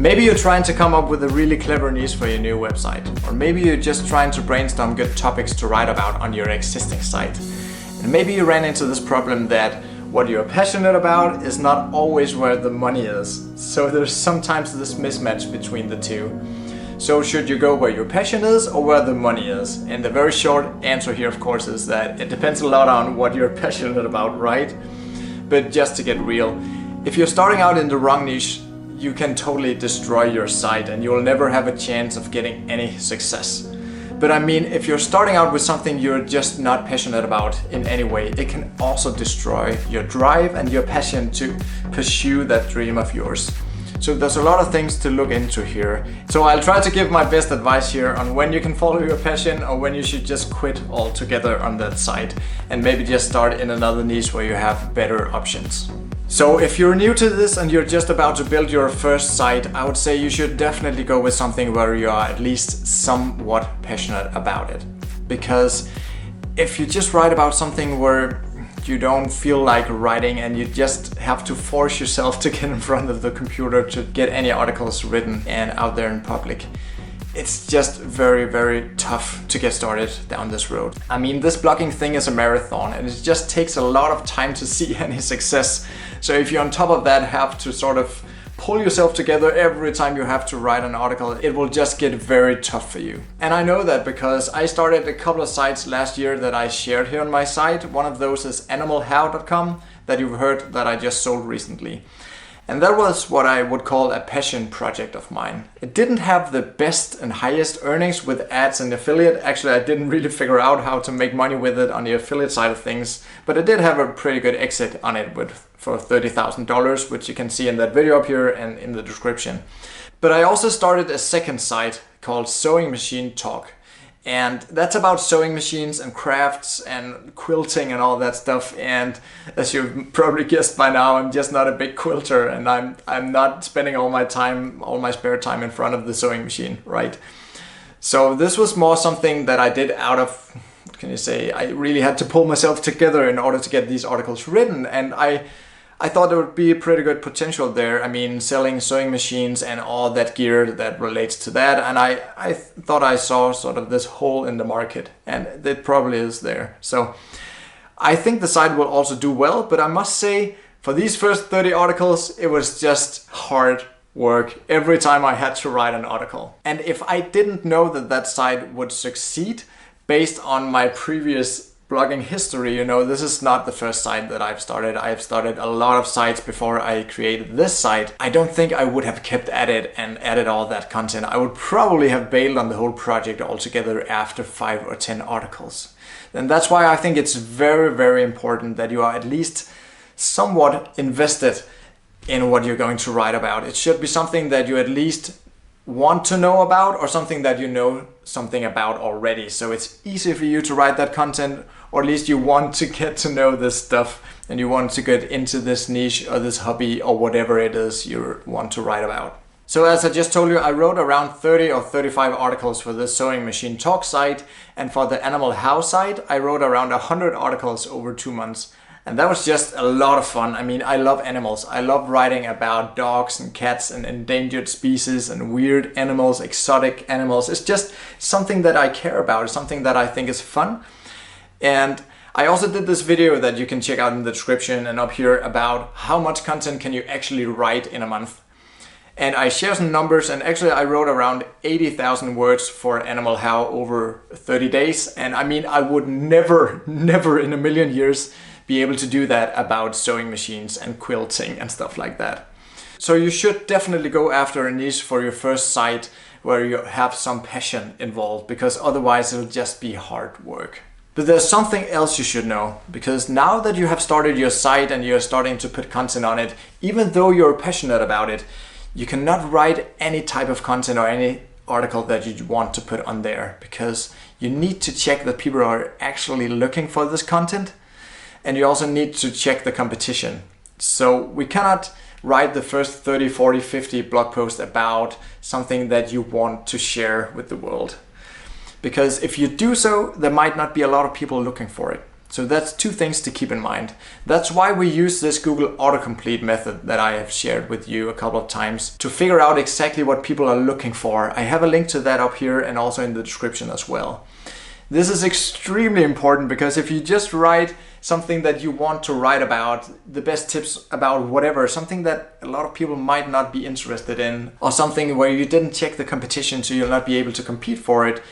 Maybe you're trying to come up with a really clever niche for your new website, or maybe you're just trying to brainstorm good topics to write about on your existing site. And maybe you ran into this problem that what you're passionate about is not always where the money is. So there's sometimes this mismatch between the two. So should you go where your passion is or where the money is? And the very short answer here, of course, is that it depends a lot on what you're passionate about, right? But just to get real, if you're starting out in the wrong niche, you can totally destroy your site and you'll never have a chance of getting any success. But I mean, if you're starting out with something you're just not passionate about in any way, it can also destroy your drive and your passion to pursue that dream of yours. So there's a lot of things to look into here. So I'll try to give my best advice here on when you can follow your passion or when you should just quit altogether on that site and maybe just start in another niche where you have better options. So if you're new to this and you're just about to build your first site, I would say you should definitely go with something where you are at least somewhat passionate about it. Because if you just write about something where you don't feel like writing and you just have to force yourself to get in front of the computer to get any articles written and out there in public, it's just very, very tough to get started down this road. I mean, this blogging thing is a marathon and it just takes a lot of time to see any success. So if you on top of that have to sort of pull yourself together every time you have to write an article, it will just get very tough for you. And I know that because I started a couple of sites last year that I shared here on my site. One of those is YMYL.com that you've heard that I just sold recently. And that was what I would call a passion project of mine. It didn't have the best and highest earnings with ads and affiliate. Actually, I didn't really figure out how to make money with it on the affiliate side of things, but I did have a pretty good exit on it for $30,000, which you can see in that video up here and in the description. But I also started a second site called Sewing Machine Talk. And that's about sewing machines and crafts and quilting and all that stuff. And as you've probably guessed by now, I'm just not a big quilter and I'm not spending all my spare time in front of the sewing machine, right? So this was more something that I did out of, what can you say, I really had to pull myself together in order to get these articles written. And I thought there would be a pretty good potential there. I mean, selling sewing machines and all that gear that relates to that. And I thought I saw sort of this hole in the market, and it probably is there. So I think the site will also do well, but I must say for these first 30 articles, it was just hard work every time I had to write an article. And if I didn't know that that site would succeed based on my previous blogging history, you know, this is not the first site that I've started. I've started a lot of sites before I created this site. I don't think I would have kept at it and added all that content. I would probably have bailed on the whole project altogether after 5 or 10 articles. And that's why I think it's very, very important that you are at least somewhat invested in what you're going to write about. It should be something that you at least want to know about or something that you know something about already. So it's easy for you to write that content, or at least you want to get to know this stuff and you want to get into this niche or this hobby or whatever it is you want to write about. So as I just told you, I wrote around 30 or 35 articles for this Sewing Machine Talk site, and for the Animal House site, I wrote around 100 articles over 2 months. And that was just a lot of fun. I mean, I love animals. I love writing about dogs and cats and endangered species and weird animals, exotic animals. It's just something that I care about. It's something that I think is fun. And I also did this video that you can check out in the description and up here about how much content can you actually write in a month. And I share some numbers, and actually I wrote around 80,000 words for Animal How over 30 days. And I mean, I would never in a million years be able to do that about sewing machines and quilting and stuff like that. So you should definitely go after a niche for your first site where you have some passion involved, because otherwise it'll just be hard work. But there's something else you should know, because now that you have started your site and you're starting to put content on it, even though you're passionate about it, you cannot write any type of content or any article that you want to put on there, because you need to check that people are actually looking for this content. And you also need to check the competition. So we cannot write the first 30, 40, 50 blog posts about something that you want to share with the world. Because if you do so, there might not be a lot of people looking for it. So that's two things to keep in mind. That's why we use this Google autocomplete method that I have shared with you a couple of times to figure out exactly what people are looking for. I have a link to that up here and also in the description as well. This is extremely important because if you just write something that you want to write about, the best tips about whatever, something that a lot of people might not be interested in, or something where you didn't check the competition so you'll not be able to compete for it,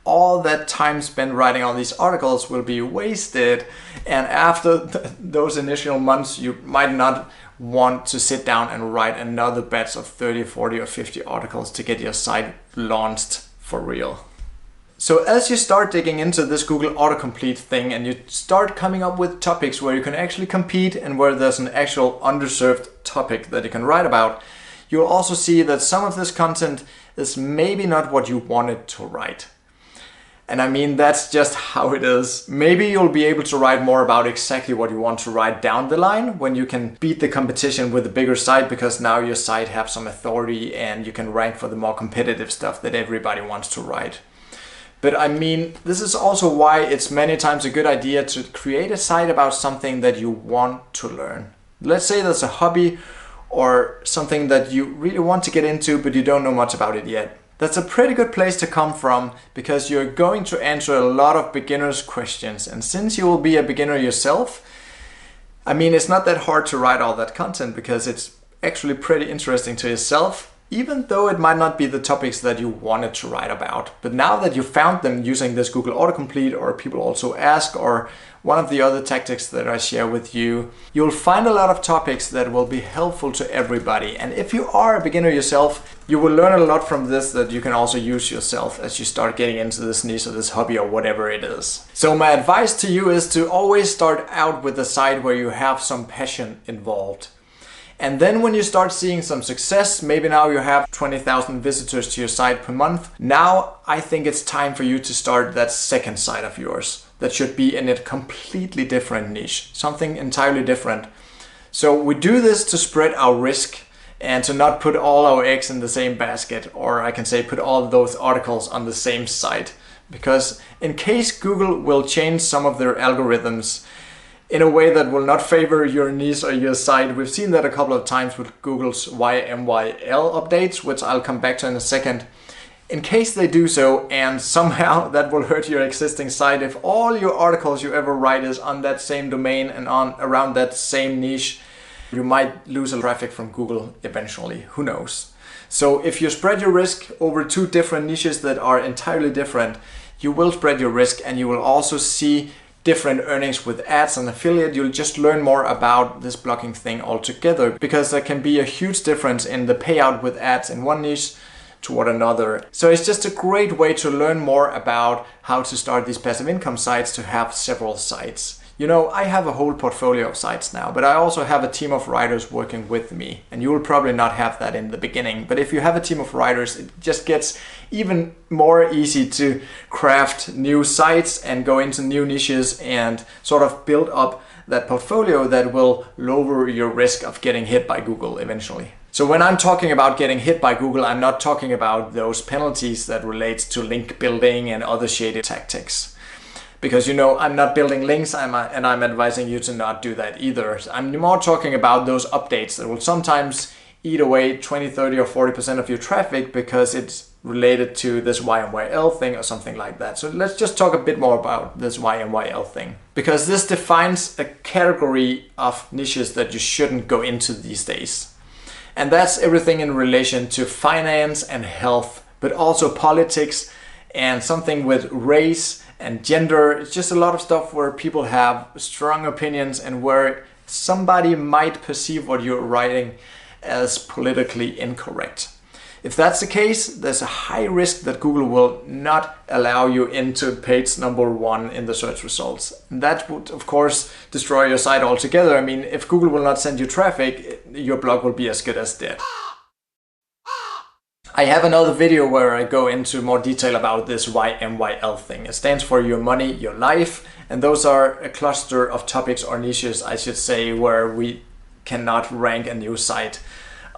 all that time spent writing all these articles will be wasted, and after those initial months you might not want to sit down and write another batch of 30, 40 or 50 articles to get your site launched for real. So as you start digging into this Google autocomplete thing and you start coming up with topics where you can actually compete and where there's an actual underserved topic that you can write about, you'll also see that some of this content is maybe not what you wanted to write. And I mean, that's just how it is. Maybe you'll be able to write more about exactly what you want to write down the line when you can beat the competition with a bigger site, because now your site has some authority and you can rank for the more competitive stuff that everybody wants to write. But I mean, this is also why it's many times a good idea to create a site about something that you want to learn. Let's say there's a hobby or something that you really want to get into, but you don't know much about it yet. That's a pretty good place to come from, because you're going to answer a lot of beginners' questions. And since you will be a beginner yourself, I mean, it's not that hard to write all that content because it's actually pretty interesting to yourself, even though it might not be the topics that you wanted to write about. But now that you found them using this Google autocomplete, or people also ask, or one of the other tactics that I share with you, you'll find a lot of topics that will be helpful to everybody. And if you are a beginner yourself, you will learn a lot from this that you can also use yourself as you start getting into this niche or this hobby or whatever it is. So my advice to you is to always start out with a site where you have some passion involved. And then when you start seeing some success, maybe now you have 20,000 visitors to your site per month, now I think it's time for you to start that second site of yours that should be in a completely different niche, something entirely different. So we do this to spread our risk and to not put all our eggs in the same basket, or I can say put all those articles on the same site. Because in case Google will change some of their algorithms in a way that will not favor your niche or your site. We've seen that a couple of times with Google's YMYL updates, which I'll come back to in a second. In case they do so, and somehow that will hurt your existing site, if all your articles you ever write is on that same domain and on around that same niche, you might lose a traffic from Google eventually. Who knows? So if you spread your risk over two different niches that are entirely different, you will spread your risk, and you will also see different earnings with ads and affiliate. You'll just learn more about this blogging thing altogether, because there can be a huge difference in the payout with ads in one niche toward another. So it's just a great way to learn more about how to start these passive income sites, to have several sites. You know, I have a whole portfolio of sites now, but I also have a team of writers working with me, and you will probably not have that in the beginning. But if you have a team of writers, it just gets even more easy to craft new sites and go into new niches and sort of build up that portfolio that will lower your risk of getting hit by Google eventually. So when I'm talking about getting hit by Google, I'm not talking about those penalties that relate to link building and other shady tactics. Because, you know, I'm not building links, and I'm advising you to not do that either. I'm more talking about those updates that will sometimes eat away 20, 30 or 40% of your traffic because it's related to this YMYL thing or something like that. So let's just talk a bit more about this YMYL thing, because this defines a category of niches that you shouldn't go into these days. And that's everything in relation to finance and health, but also politics and something with race and gender. It's just a lot of stuff where people have strong opinions and where somebody might perceive what you're writing as politically incorrect. If that's the case, there's a high risk that Google will not allow you into page number 1 in the search results. That would, of course, destroy your site altogether. I mean, if Google will not send you traffic, your blog will be as good as dead. I have another video where I go into more detail about this YMYL thing. It stands for your money, your life, and those are a cluster of topics or niches, I should say, where we cannot rank a new site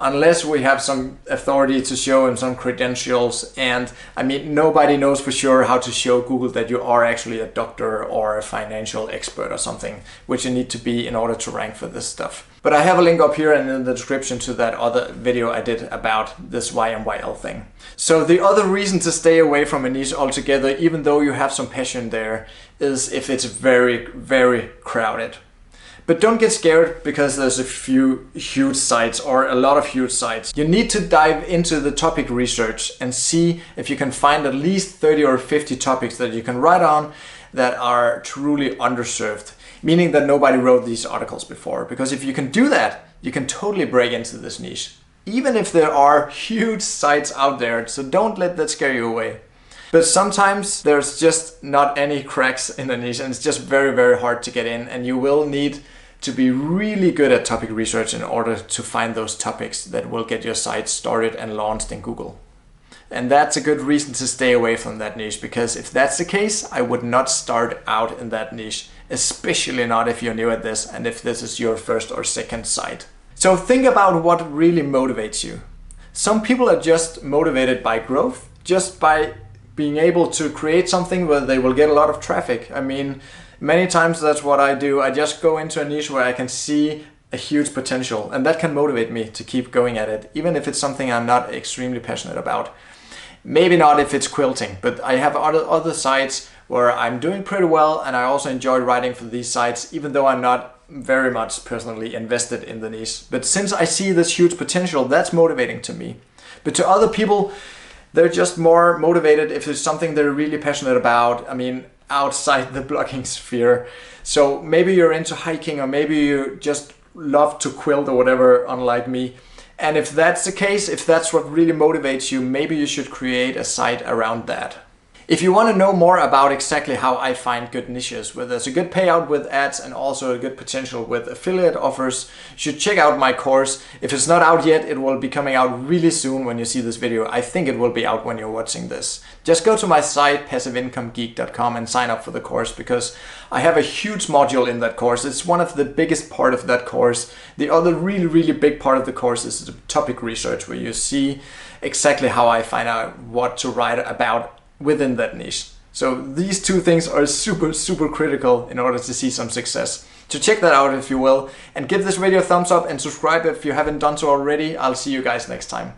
unless we have some authority to show and some credentials. And I mean, nobody knows for sure how to show Google that you are actually a doctor or a financial expert or something, which you need to be in order to rank for this stuff. But I have a link up here and in the description to that other video I did about this YMYL thing. So the other reason to stay away from a niche altogether, even though you have some passion there, is if it's very, very crowded. But don't get scared because there's a few huge sites or a lot of huge sites. You need to dive into the topic research and see if you can find at least 30 or 50 topics that you can write on that are truly underserved. Meaning that nobody wrote these articles before. Because if you can do that, you can totally break into this niche. Even if there are huge sites out there, so don't let that scare you away. But sometimes there's just not any cracks in the niche and it's just very, very hard to get in, and you will need to be really good at topic research in order to find those topics that will get your site started and launched in Google. And that's a good reason to stay away from that niche, because if that's the case, I would not start out in that niche, especially not if you're new at this and if this is your first or second site. So think about what really motivates you. Some people are just motivated by growth, just by being able to create something where they will get a lot of traffic. I mean, many times that's what I do. I just go into a niche where I can see a huge potential, and that can motivate me to keep going at it, even if it's something I'm not extremely passionate about. Maybe not if it's quilting, but I have other sites where I'm doing pretty well, and I also enjoy writing for these sites, even though I'm not very much personally invested in the niche. But since I see this huge potential, that's motivating to me. But to other people, they're just more motivated if it's something they're really passionate about. I mean, outside the blogging sphere. So maybe you're into hiking, or maybe you just love to quilt or whatever, unlike me. And if that's the case, if that's what really motivates you, maybe you should create a site around that. If you want to know more about exactly how I find good niches, where there's a good payout with ads and also a good potential with affiliate offers, you should check out my course. If it's not out yet, it will be coming out really soon when you see this video. I think it will be out when you're watching this. Just go to my site, passiveincomegeek.com, and sign up for the course, because I have a huge module in that course. It's one of the biggest part of that course. The other really, really big part of the course is the topic research, where you see exactly how I find out what to write about within that niche. So these two things are super, super critical in order to see some success. So check that out if you will, and give this video a thumbs up and subscribe if you haven't done so already. I'll see you guys next time.